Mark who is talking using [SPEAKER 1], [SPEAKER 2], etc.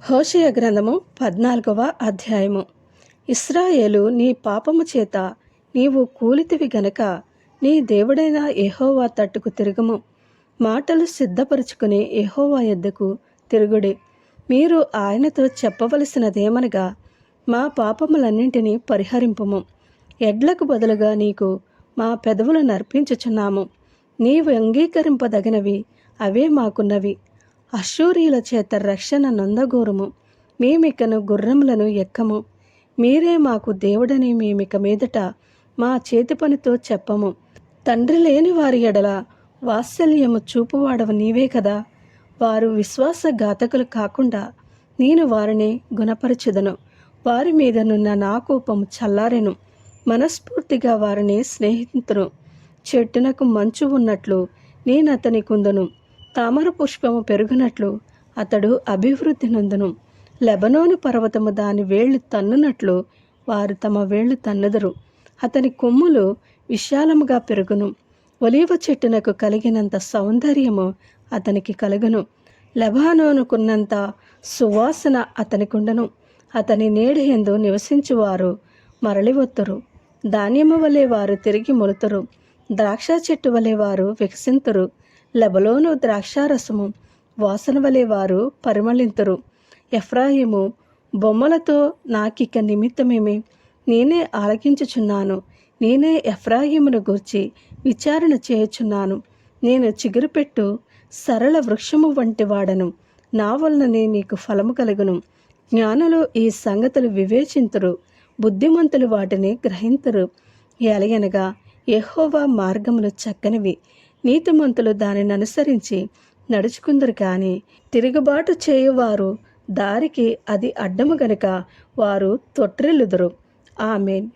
[SPEAKER 1] హోషేయ గ్రంథము 14వ అధ్యాయము. ఇశ్రాయేలు, నీ పాపము చేత నీవు కూలితివి గనక నీ దేవుడైన యెహోవా తట్టుకు తిరుగుము. మాటలు సిద్ధపరుచుకుని యెహోవా యొద్దకు తిరుగుడి. మీరు ఆయనతో చెప్పవలసినదేమనగా, మా పాపములన్నింటినీ పరిహరింపుము. ఎడ్లకు బదులుగా నీకు మా పెదవులు నర్పించుచున్నాము. నీవు అంగీకరింపదగినవి అవే మాకున్నవి. అష్షూరీయుల చేత రక్షణ నొందగోరుము. మేమికను గుర్రములను ఎక్కము. మీరే మాకు దేవుడని మేమిక మీదట మా చేతి పనితో చెప్పము. తండ్రి లేని వారి ఎడల వాత్సల్యము చూపువాడవు నీవే కదా. వారు విశ్వాసఘాతకులు కాకుండా నేను వారిని గుణపరచుదను. వారి మీదనున్న నా కోపము చల్లారెను. మనస్ఫూర్తిగా వారిని స్నేహితును. చెట్టునకు మంచు ఉన్నట్లు నేను అతని కుందును. తామర పుష్పము పెరుగునట్లు అతడు అభివృద్ధి నొందును. లెబనోను పర్వతము దాని వేళ్లు తన్నునట్లు వారు తమ వేళ్లు తన్నుదరు. అతని కొమ్ములు విశాలముగా పెరుగును. ఒలీవ చెట్టునకు కలిగినంత సౌందర్యము అతనికి కలుగును. లెబానోనుకున్నంత సువాసన అతనికుండను. అతని నీడ యందు నివసించువారు మరలివత్తురు. ధాన్యము వలె వారు తిరిగి మొలుతురు. ద్రాక్ష చెట్టు వలె వారు వికసింతురు. లెబలోను ద్రాక్షారసము వాసన వలె వారు పరిమళింతురు. ఎఫ్రాయిము, బొమ్మలతో నాకిక నిమిత్తమేమి? నేనే ఆలకించుచున్నాను. నేనే ఎఫ్రాయిమును గూర్చి విచారణ చేయుచున్నాను. నేను చిగురుపెట్టు సరళ వృక్షము వంటి వాడను. నా వలననే నీకు ఫలము కలుగును. జ్ఞానులు ఈ సంగతులు వివేచింతురు. బుద్ధిమంతులు వాటిని గ్రహింతురు. ఎలయనగా యెహోవా మార్గములు చక్కనివి. నీతిమంతులు దానిని అనుసరించి నడుచుకుందరు. కానీ తిరుగుబాటు చేయువారు దారికి అది అడ్డము గనుక వారు తొట్రిల్లుదురు. ఆమేన్.